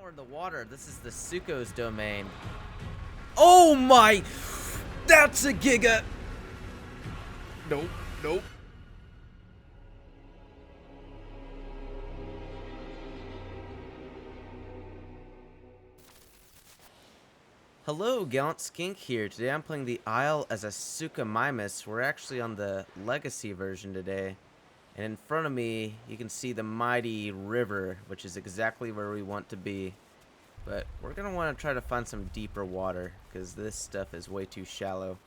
in the water. This is the Sucho's domain. Oh my! That's a giga! Nope, nope. Hello, GallantSkink here. Today I'm playing the Isle as a suchomimus. We're actually on the Legacy version today. And in front of me, you can see the mighty river, which is exactly where we want to be. But we're going to want to try to find some deeper water, because this stuff is way too shallow.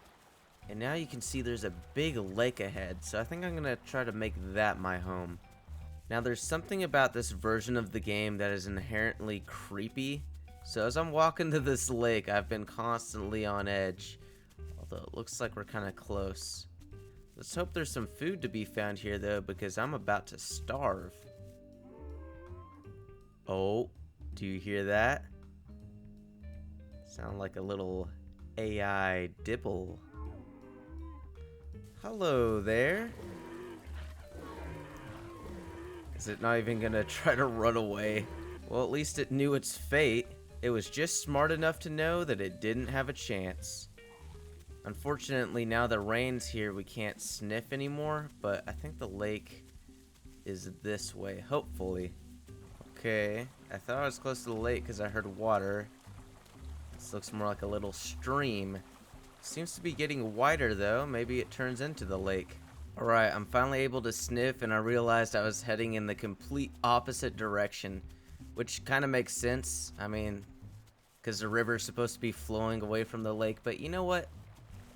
And now you can see there's a big lake ahead, so I think I'm going to try to make that my home. Now there's something about this version of the game that is inherently creepy. So as I'm walking to this lake, I've been constantly on edge. Although it looks like we're kind of close. Let's hope there's some food to be found here though, because I'm about to starve. Oh, do you hear that? Sound like a little AI dibble. Hello there. Is it not even gonna try to run away? Well, at least it knew its fate. It was just smart enough to know that it didn't have a chance. Unfortunately, now the rain's here, we can't sniff anymore, but I think the lake is this way, hopefully. Okay, I thought I was close to the lake because I heard water. This looks more like a little stream. Seems to be getting wider though, maybe it turns into the lake. Alright, I'm finally able to sniff and I realized I was heading in the complete opposite direction. Which kind of makes sense, I mean, because the river's supposed to be flowing away from the lake, but you know what?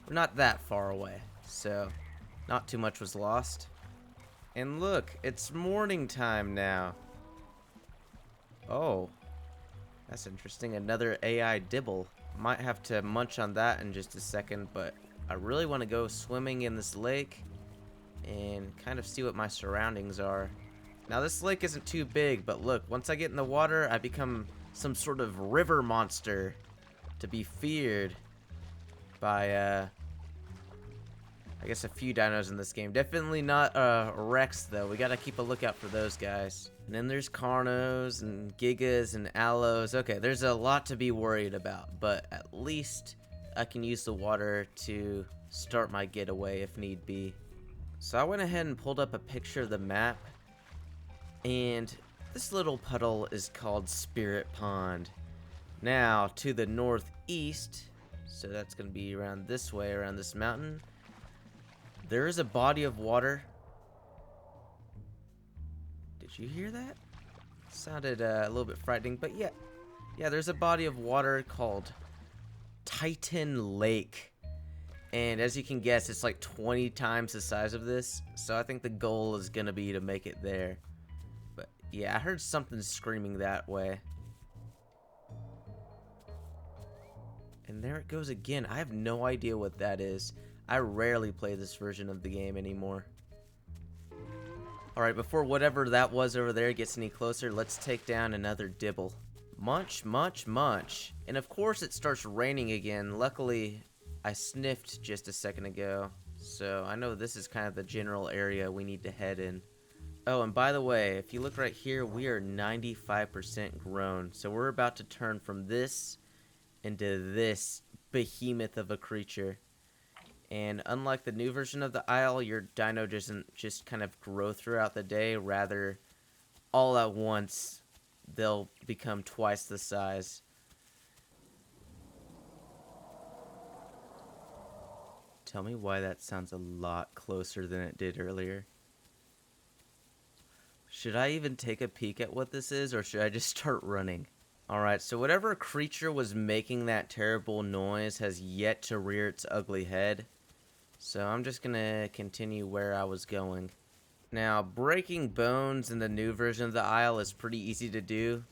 We're not that far away, so not too much was lost. And look, it's morning time now. Oh, that's interesting, another AI dibble. Might have to munch on that in just a second, but I really want to go swimming in this lake and kind of see what my surroundings are. Now this lake isn't too big, but look, once I get in the water, I become some sort of river monster to be feared by, I guess a few dinos in this game. Definitely not, Rex, though. We gotta keep a lookout for those guys. And then there's Carnos and Gigas and Allos. Okay, there's a lot to be worried about, but at least I can use the water to start my getaway if need be. So I went ahead and pulled up a picture of the map. And this little puddle is called Spirit Pond. Now, to the northeast, so that's going to be around this way, around this mountain, there is a body of water. Did you hear that? Sounded a little bit frightening, but yeah, there's a body of water called Titan Lake. And as you can guess, it's like 20 times the size of this, so I think the goal is going to be to make it there. Yeah, I heard something screaming that way. And there it goes again. I have no idea what that is. I rarely play this version of the game anymore. Alright, before whatever that was over there gets any closer, let's take down another dibble. Munch, munch, munch. And of course it starts raining again. Luckily, I sniffed just a second ago. So I know this is kind of the general area we need to head in. Oh, and by the way, if you look right here, we are 95% grown. So we're about to turn from this into this behemoth of a creature. And unlike the new version of the Isle, your dino doesn't just kind of grow throughout the day. Rather, all at once, they'll become twice the size. Tell me why that sounds a lot closer than it did earlier. Should I even take a peek at what this is, or should I just start running? Alright, so whatever creature was making that terrible noise has yet to rear its ugly head. So I'm just gonna continue where I was going. Now, breaking bones in the new version of the Isle is pretty easy to do.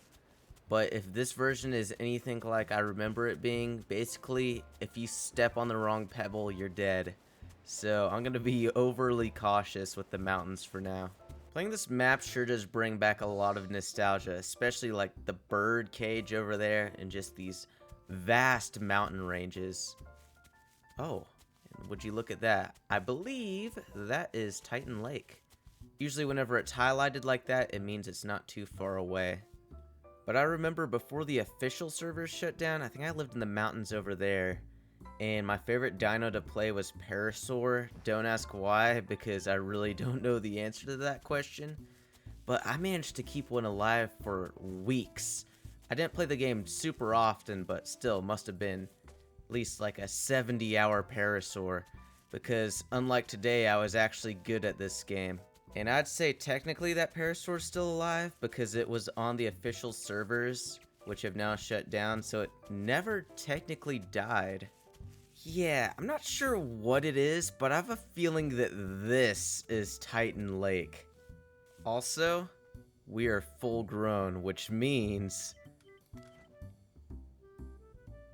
But if this version is anything like I remember it being, basically, if you step on the wrong pebble, you're dead. So I'm gonna be overly cautious with the mountains for now. Playing this map sure does bring back a lot of nostalgia, especially like the bird cage over there and just these vast mountain ranges. Oh, and would you look at that? I believe that is Titan Lake. Usually whenever it's highlighted like that, it means it's not too far away. But I remember before the official servers shut down, I think I lived in the mountains over there. And my favorite dino to play was Parasaur. Don't ask why, because I really don't know the answer to that question. But I managed to keep one alive for weeks. I didn't play the game super often, but still must have been at least like a 70-hour Parasaur. Because unlike today, I was actually good at this game. And I'd say technically that Parasaur's still alive because it was on the official servers, which have now shut down, so it never technically died. Yeah, I'm not sure what it is, but I have a feeling that this is Titan Lake. Also, we are full grown, which means...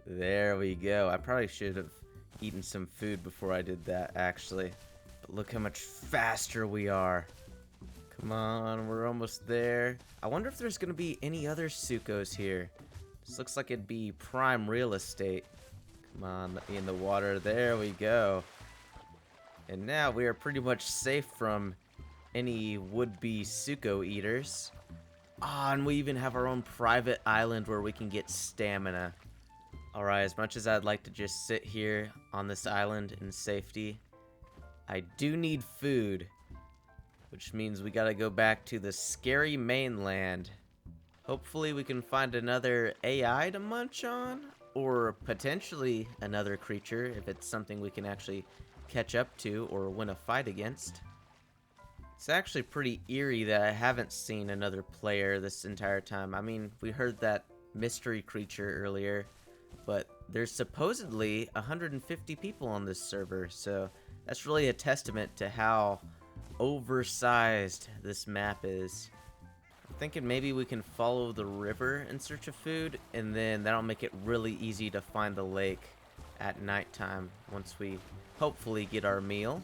There we go. I probably should have eaten some food before I did that, actually. But look how much faster we are. Come on, we're almost there. I wonder if there's going to be any other Suchos here. This looks like it'd be prime real estate. Come on, let me in the water. There we go. And now we are pretty much safe from any would-be Sucho eaters. Ah, and we even have our own private island where we can get stamina. Alright, as much as I'd like to just sit here on this island in safety, I do need food. Which means we gotta go back to the scary mainland. Hopefully we can find another AI to munch on. Or potentially another creature, if it's something we can actually catch up to or win a fight against. It's actually pretty eerie that I haven't seen another player this entire time. I mean, we heard that mystery creature earlier, but there's supposedly 150 people on this server, so that's really a testament to how oversized this map is. I'm thinking maybe we can follow the river in search of food, and then that'll make it really easy to find the lake at nighttime once we hopefully get our meal.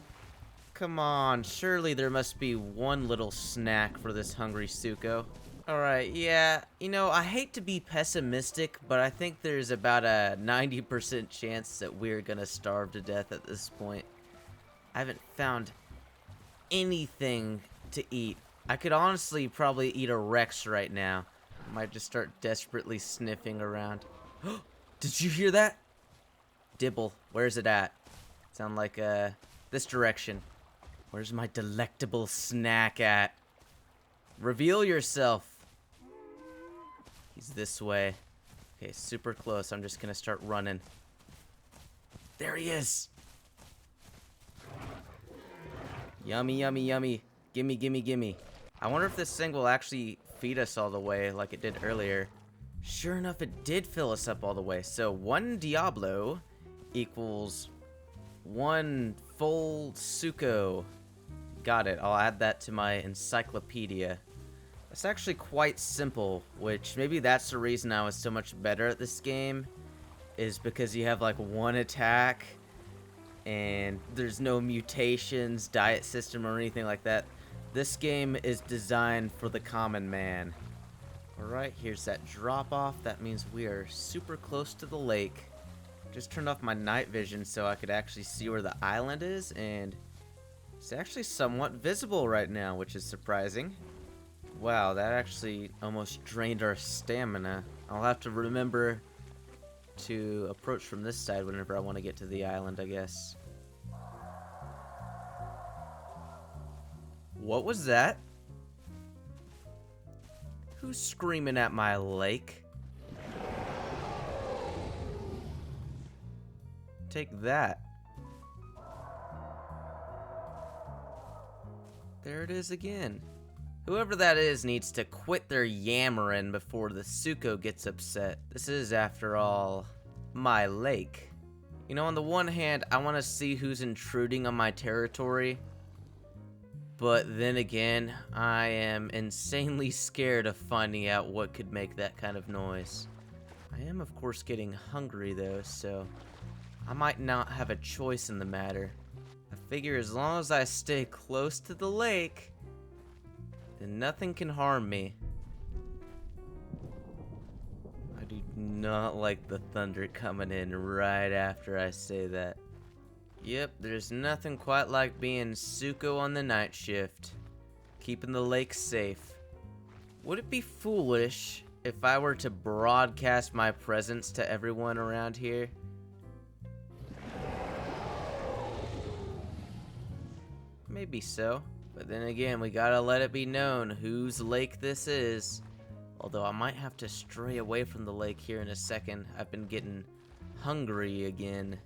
Come on, surely there must be one little snack for this hungry Sucho. Alright, yeah, you know, I hate to be pessimistic, but I think there's about a 90% chance that we're gonna starve to death at this point. I haven't found anything to eat. I could honestly probably eat a Rex right now. I might just start desperately sniffing around. Did you hear that? Dibble, where's it at? Sound like, this direction. Where's my delectable snack at? Reveal yourself. He's this way. Okay, super close. I'm just gonna start running. There he is. Yummy, yummy, yummy. Gimme, gimme, gimme. I wonder if this thing will actually feed us all the way like it did earlier. Sure enough, it did fill us up all the way. So 1 Diablo equals 1 full Sucho. Got it. I'll add that to my encyclopedia. It's actually quite simple, which maybe that's the reason I was so much better at this game, is because you have like 1 attack and there's no mutations, diet system, or anything like that. This game is designed for the common man. Alright, here's that drop off. That means we are super close to the lake. Just turned off my night vision so I could actually see where the island is, and it's actually somewhat visible right now, which is surprising. Wow, that actually almost drained our stamina. I'll have to remember to approach from this side whenever I want to get to the island, I guess. What was that? Who's screaming at my lake? Take that. There it is again. Whoever that is needs to quit their yammering before the Sucho gets upset. This is, after all, my lake. You know, on the one hand, I want to see who's intruding on my territory. But then again, I am insanely scared of finding out what could make that kind of noise. I am, of course, getting hungry, though, so I might not have a choice in the matter. I figure as long as I stay close to the lake, then nothing can harm me. I do not like the thunder coming in right after I say that. Yep, there's nothing quite like being Sucho on the night shift, keeping the lake safe. Would it be foolish if I were to broadcast my presence to everyone around here. Maybe so. But then again, we gotta let it be known whose lake this is. Although I might have to stray away from the lake here in a second. I've been getting hungry again.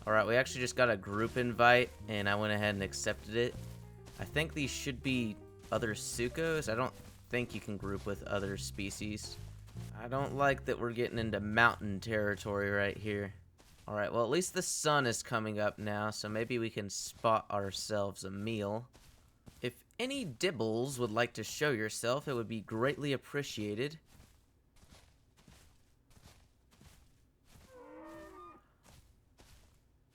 Alright, we actually just got a group invite, and I went ahead and accepted it. I think these should be other suchos. I don't think you can group with other species. I don't like that we're getting into mountain territory right here. Alright, well at least the sun is coming up now, so maybe we can spot ourselves a meal. If any dibbles would like to show yourself, it would be greatly appreciated.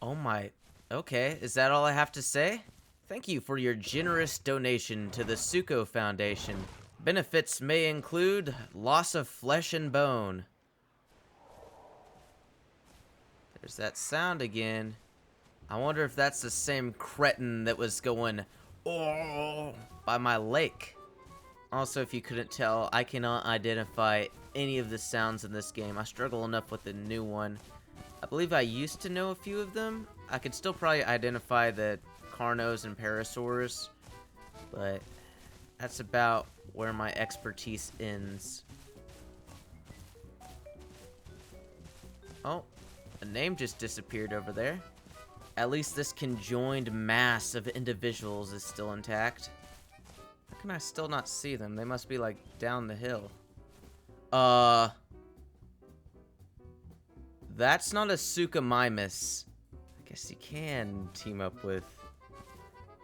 Oh my, okay, is that all I have to say? Thank you for your generous donation to the Sucho Foundation. Benefits may include loss of flesh and bone. There's that sound again. I wonder if that's the same cretin that was going, oh, by my lake. Also, if you couldn't tell, I cannot identify any of the sounds in this game. I struggle enough with the new one. I believe I used to know a few of them. I could still probably identify the Carnos and Parasaurs, but that's about where my expertise ends. Oh, a name just disappeared over there. At least this conjoined mass of individuals is still intact. How can I still not see them? They must be like down the hill. That's not a suchomimus. I guess you can team up with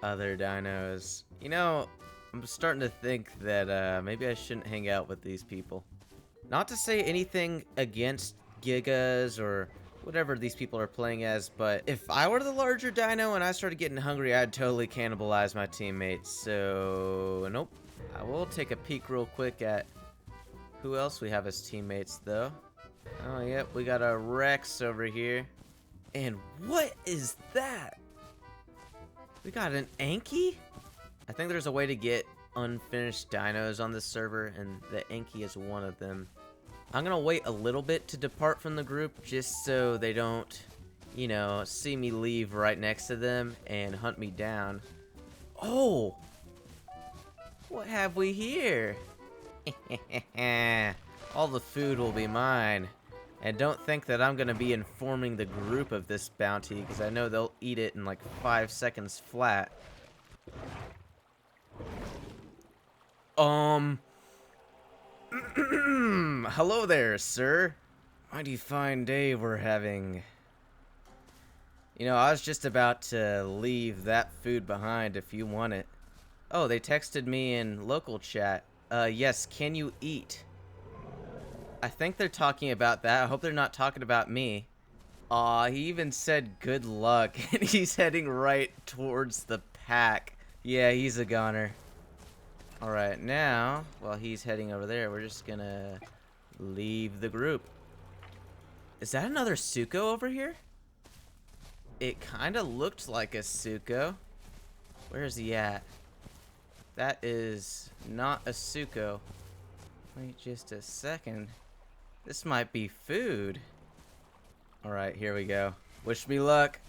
other dinos. You know, I'm starting to think that maybe I shouldn't hang out with these people. Not to say anything against Gigas or whatever these people are playing as, but if I were the larger dino and I started getting hungry, I'd totally cannibalize my teammates. So, nope. I will take a peek real quick at who else we have as teammates, though. Oh, yep, we got a Rex over here. And what is that? We got an Anki? I think there's a way to get unfinished dinos on this server, and the Anki is one of them. I'm gonna wait a little bit to depart from the group, just so they don't, you know, see me leave right next to them and hunt me down. Oh! What have we here? All the food will be mine. And don't think that I'm gonna be informing the group of this bounty, because I know they'll eat it in like 5 seconds flat. Hello there, sir. Mighty fine day we're having. You know, I was just about to leave that food behind if you want it. Oh, they texted me in local chat. Yes, can you eat? I think they're talking about that. I hope they're not talking about me. Aw, he even said good luck, and he's heading right towards the pack. Yeah, he's a goner. Alright, now, while he's heading over there, we're just gonna leave the group. Is that another Sucho over here? It kinda looked like a Sucho. Where is he at? That is not a Sucho. Wait just a second. This might be food. Alright, here we go. Wish me luck.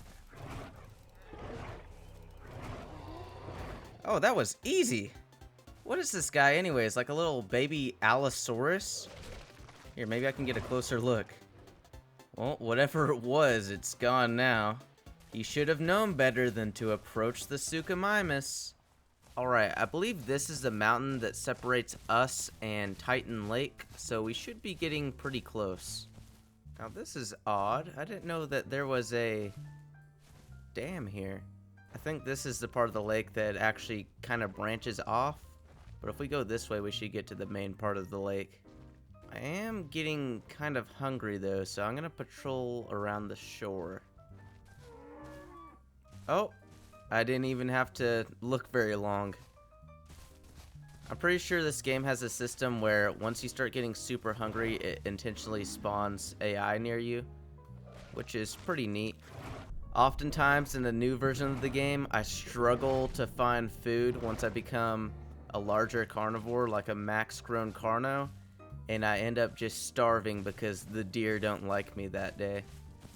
Oh, that was easy. What is this guy anyways? Like a little baby Allosaurus? Here, maybe I can get a closer look. Well, whatever it was, it's gone now. He should have known better than to approach the suchomimus. Alright, I believe this is the mountain that separates us and Titan Lake, so we should be getting pretty close. Now this is odd. I didn't know that there was a dam here. I think this is the part of the lake that actually kind of branches off, but if we go this way, we should get to the main part of the lake. I am getting kind of hungry though, so I'm gonna patrol around the shore. Oh! I didn't even have to look very long. I'm pretty sure this game has a system where once you start getting super hungry, it intentionally spawns AI near you, which is pretty neat. Oftentimes in the new version of the game, I struggle to find food once I become a larger carnivore, like a max grown carno, and I end up just starving because the deer don't like me that day.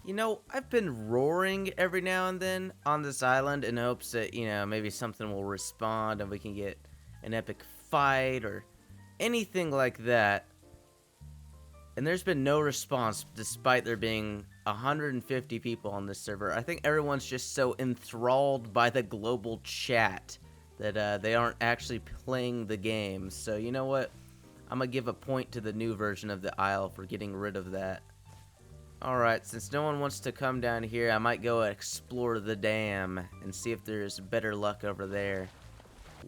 You know, I've been roaring every now and then on this island in hopes that, you know, maybe something will respond and we can get an epic fight or anything like that. And there's been no response despite there being 150 people on this server. I think everyone's just so enthralled by the global chat that they aren't actually playing the game. So you know what? I'm gonna give a point to the new version of the Isle for getting rid of that. Alright, since no one wants to come down here, I might go explore the dam and see if there's better luck over there.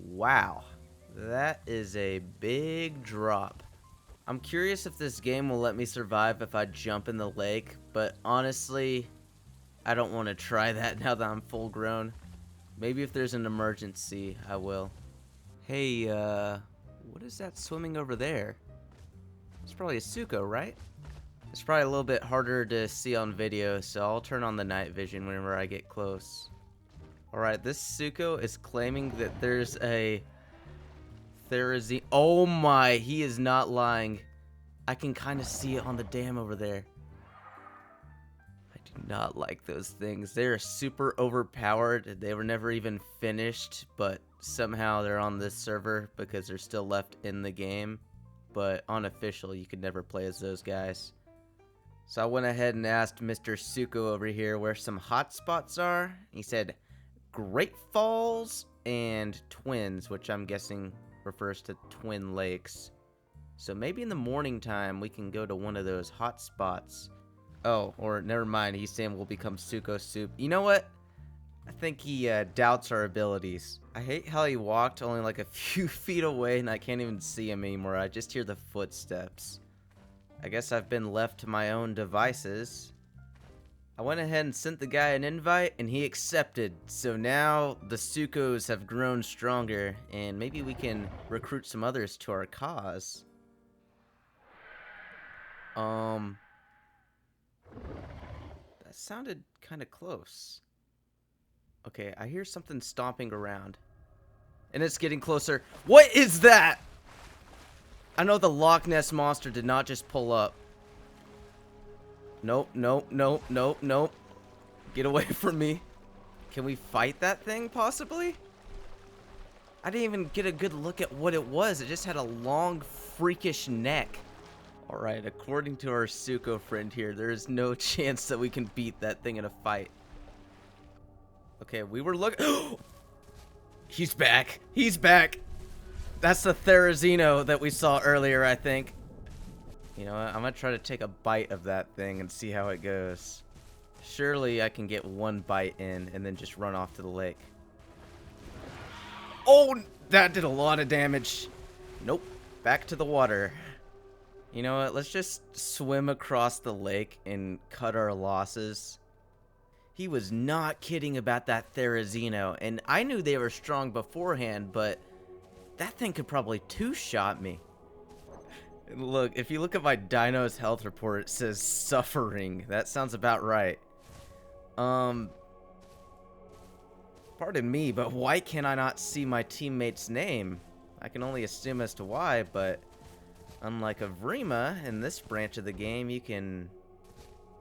Wow, that is a big drop. I'm curious if this game will let me survive if I jump in the lake, but honestly, I don't want to try that now that I'm full grown. Maybe if there's an emergency, I will. Hey, what is that swimming over there? It's probably a Sucho, right? It's probably a little bit harder to see on video, so I'll turn on the night vision whenever I get close. Alright, this Sucho is claiming that there's a Therizino. Oh my, he is not lying. I can kind of see it on the dam over there. I do not like those things. They're super overpowered. They were never even finished, but somehow they're on this server because they're still left in the game. But unofficial, you could never play as those guys. So I went ahead and asked Mr. Sucho over here where some hot spots are. He said Great Falls and Twins, which I'm guessing refers to Twin Lakes. So maybe in the morning time we can go to one of those hot spots. Oh, or never mind, he's saying we'll become Sucho Soup. You know what? I think he doubts our abilities. I hate how he walked only like a few feet away and I can't even see him anymore. I just hear the footsteps. I guess I've been left to my own devices. I went ahead and sent the guy an invite and he accepted. So now the Suchos have grown stronger and maybe we can recruit some others to our cause. That sounded kind of close. Okay, I hear something stomping around. And it's getting closer. What is that? I know the Loch Ness Monster did not just pull up. Nope, nope, nope, nope, nope. Get away from me. Can we fight that thing, possibly? I didn't even get a good look at what it was. It just had a long, freakish neck. Alright, according to our Sucho friend here, there is no chance that we can beat that thing in a fight. Okay, we were looking... He's back. He's back. That's the Therizino that we saw earlier, I think. You know what? I'm gonna try to take a bite of that thing and see how it goes. Surely I can get one bite in and then just run off to the lake. Oh, that did a lot of damage. Nope. Back to the water. You know what? Let's just swim across the lake and cut our losses. He was not kidding about that Therizino, and I knew they were strong beforehand, but that thing could probably two-shot me. And look, if you look at my Dino's health report, it says suffering. That sounds about right. Pardon me, but why can I not see my teammate's name? I can only assume as to why, but unlike Avrima, in this branch of the game, you can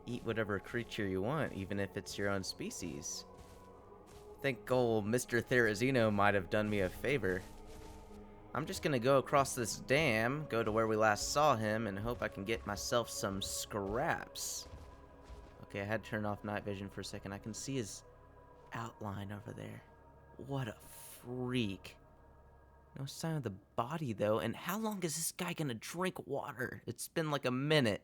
eat whatever creature you want, even if it's your own species. I think old Mr. Therizino might have done me a favor. I'm just gonna go across this dam, go to where we last saw him, and hope I can get myself some scraps. Okay, I had to turn off night vision for a second. I can see his outline over there. What a freak. No sign of the body, though. And how long is this guy gonna drink water? It's been like a minute.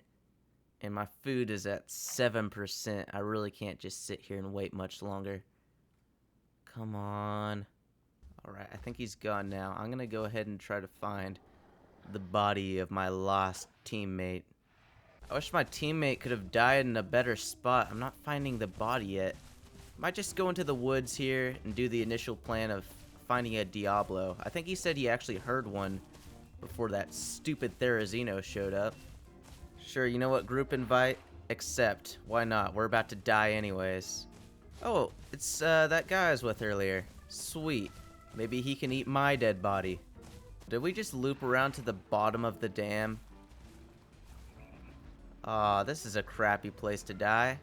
And my food is at 7%. I really can't just sit here and wait much longer. Come on. Alright, I think he's gone now. I'm gonna go ahead and try to find the body of my lost teammate. I wish my teammate could have died in a better spot. I'm not finding the body yet. Might just go into the woods here and do the initial plan of finding a Diablo. I think he said he actually heard one before that stupid Therizino showed up. Sure, you know what? Group invite? Accept. Why not? We're about to die anyways. Oh, it's that guy I was with earlier. Sweet. Maybe he can eat my dead body. Did we just loop around to the bottom of the dam? Aw, this is a crappy place to die.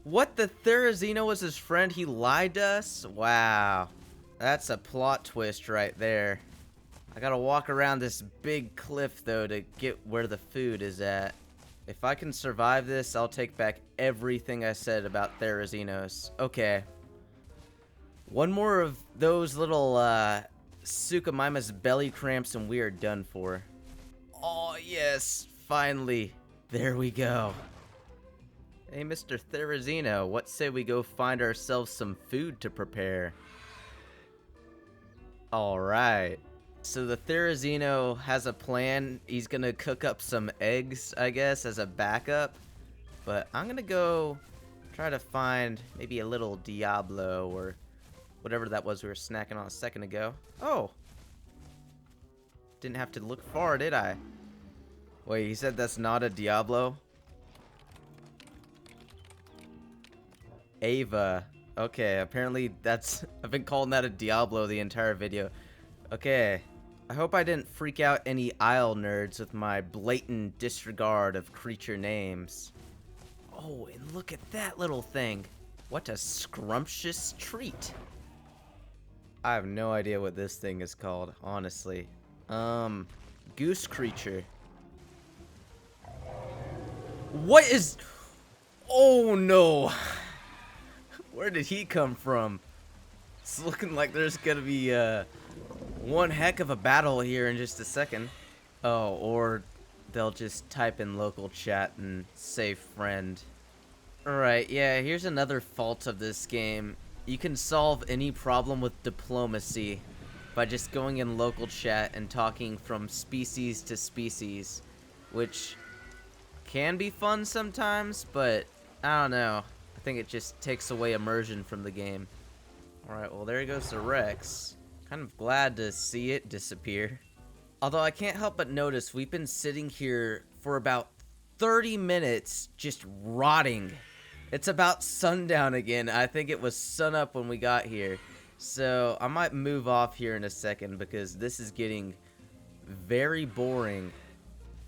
What, the Therizino was his friend? He lied to us? Wow. That's a plot twist right there. I gotta walk around this big cliff, though, to get where the food is at. If I can survive this, I'll take back everything I said about Therizinos. Okay. One more of those little, suchomimus belly cramps and we are done for. Oh, yes. Finally. There we go. Hey, Mr. Therizino, what say we go find ourselves some food to prepare? Alright. So the Therizino has a plan. He's gonna cook up some eggs, I guess, as a backup. But I'm gonna go try to find maybe a little Diablo or whatever that was we were snacking on a second ago. Oh! Didn't have to look far, did I? Wait, he said that's not a Diablo? Ava. Okay, apparently that's... I've been calling that a Diablo the entire video. Okay. I hope I didn't freak out any Isle nerds with my blatant disregard of creature names. Oh, and look at that little thing. What a scrumptious treat. I have no idea what this thing is called, honestly. Goose creature. What is... Oh no! Where did he come from? It's looking like there's gonna be one heck of a battle here in just a second. Oh, or they'll just type in local chat and say friend. Alright, yeah, here's another fault of this game. You can solve any problem with diplomacy by just going in local chat and talking from species to species, which can be fun sometimes, but I don't know. I think it just takes away immersion from the game. Alright, well there goes the Rex. Kind of glad to see it disappear. Although I can't help but notice we've been sitting here for about 30 minutes just rotting. It's about sundown again. I think it was sunup when we got here. So I might move off here in a second because this is getting very boring.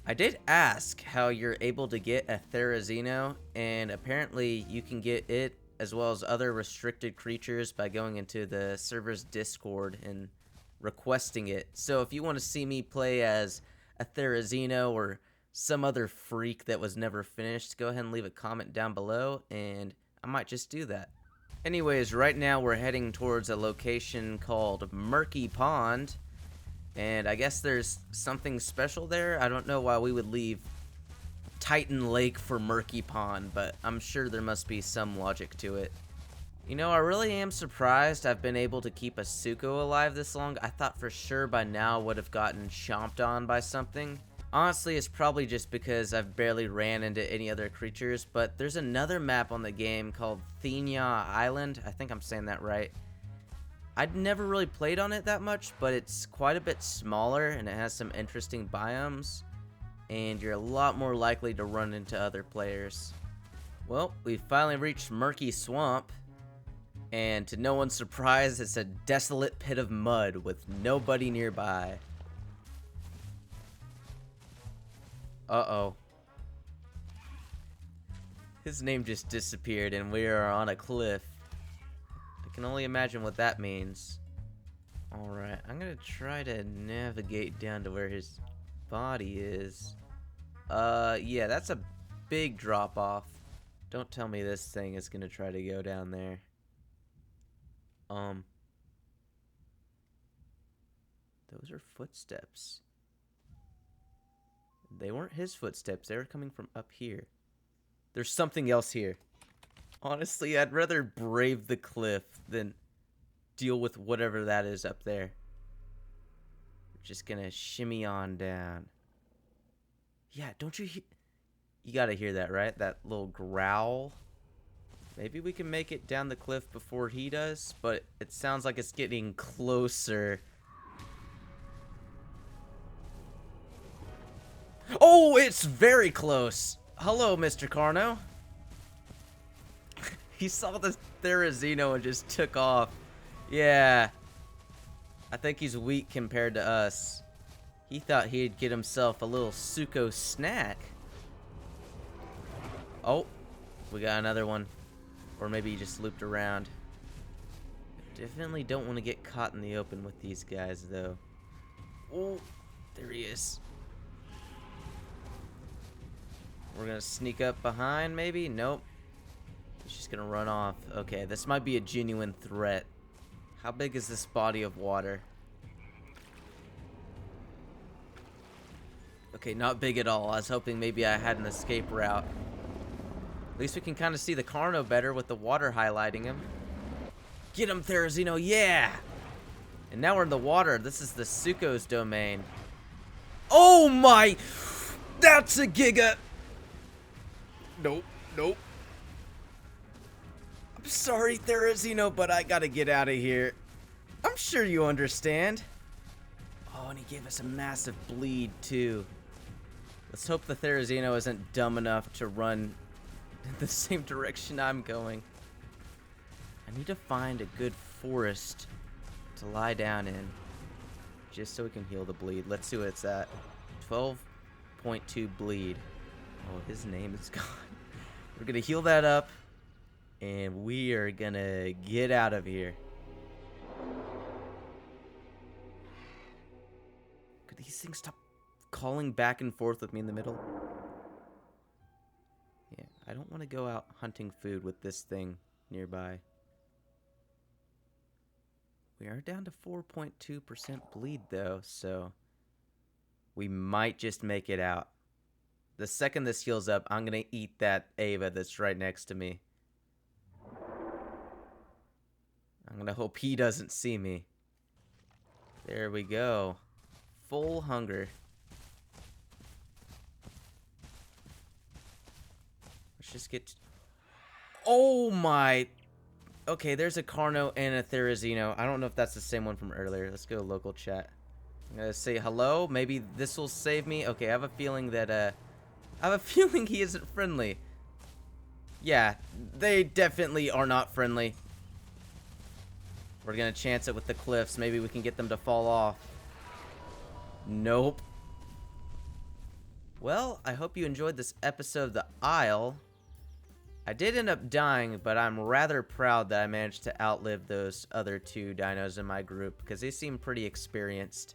I did ask how you're able to get a Therizino, and apparently you can get it as well as other restricted creatures by going into the server's Discord and requesting it. So if you want to see me play as a Therizino or some other freak that was never finished, go ahead and leave a comment down below, and I might just do that. Anyways, right now we're heading towards a location called Murky Pond, and I guess there's something special there. I don't know why we would leave Titan Lake for Murky Pond, but I'm sure there must be some logic to it. You know, I really am surprised I've been able to keep a Sucho alive this long. I thought for sure by now I would have gotten chomped on by something. Honestly, it's probably just because I've barely ran into any other creatures, but there's another map on the game called Thenia Island. I think I'm saying that right. I'd never really played on it that much, but it's quite a bit smaller and it has some interesting biomes, and you're a lot more likely to run into other players. Well, we finally reached Murky Swamp, and to no one's surprise, it's a desolate pit of mud with nobody nearby. Uh-oh. His name just disappeared and we are on a cliff. I can only imagine what that means. Alright, I'm gonna try to navigate down to where his body is. Yeah, that's a big drop off. Don't tell me this thing is gonna try to go down there. Those are footsteps. They weren't his footsteps, they were coming from up here. There's something else here. Honestly, I'd rather brave the cliff than deal with whatever that is up there. We're just gonna shimmy on down. Yeah, don't you hear? You gotta hear that, right? That little growl. Maybe we can make it down the cliff before he does, but it sounds like it's getting closer. Oh, it's very close. Hello, Mr. Carno. He saw the Therizino and just took off. Yeah. I think he's weak compared to us. He thought he'd get himself a little Sucho snack. Oh, we got another one. Or maybe he just looped around. Definitely don't want to get caught in the open with these guys, though. Oh, there he is. We're gonna sneak up behind, maybe? Nope. He's just gonna run off. Okay, this might be a genuine threat. How big is this body of water? Okay, not big at all. I was hoping maybe I had an escape route. At least we can kind of see the Carno better with the water highlighting him. Get him, Therizino, yeah! And now we're in the water. This is the Sucho's domain. Oh my! That's a giga! Nope, nope. I'm sorry, Therizino, but I gotta get out of here. I'm sure you understand. Oh, and he gave us a massive bleed, too. Let's hope the Therizino isn't dumb enough to run in the same direction I'm going. I need to find a good forest to lie down in, just so we can heal the bleed. Let's see what it's at. 12.2 bleed. Oh, his name is gone. We're gonna heal that up, and we are gonna get out of here. Could these things stop calling back and forth with me in the middle? Yeah, I don't want to go out hunting food with this thing nearby. We are down to 4.2% bleed, though, so we might just make it out. The second this heals up, I'm going to eat that Ava that's right next to me. I'm going to hope he doesn't see me. There we go. Full hunger. Let's just get... Oh my... Okay, there's a Carno and a Therizino. I don't know if that's the same one from earlier. Let's go local chat. I'm gonna say hello. Maybe this will save me. Okay, I have a feeling that, I have a feeling he isn't friendly. Yeah, they definitely are not friendly. We're gonna chance it with the cliffs. Maybe we can get them to fall off. Nope. Well, I hope you enjoyed this episode of The Isle. I did end up dying, but I'm rather proud that I managed to outlive those other two dinos in my group, because they seem pretty experienced.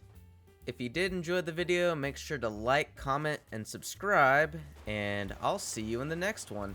If you did enjoy the video, make sure to like, comment, and subscribe, and I'll see you in the next one.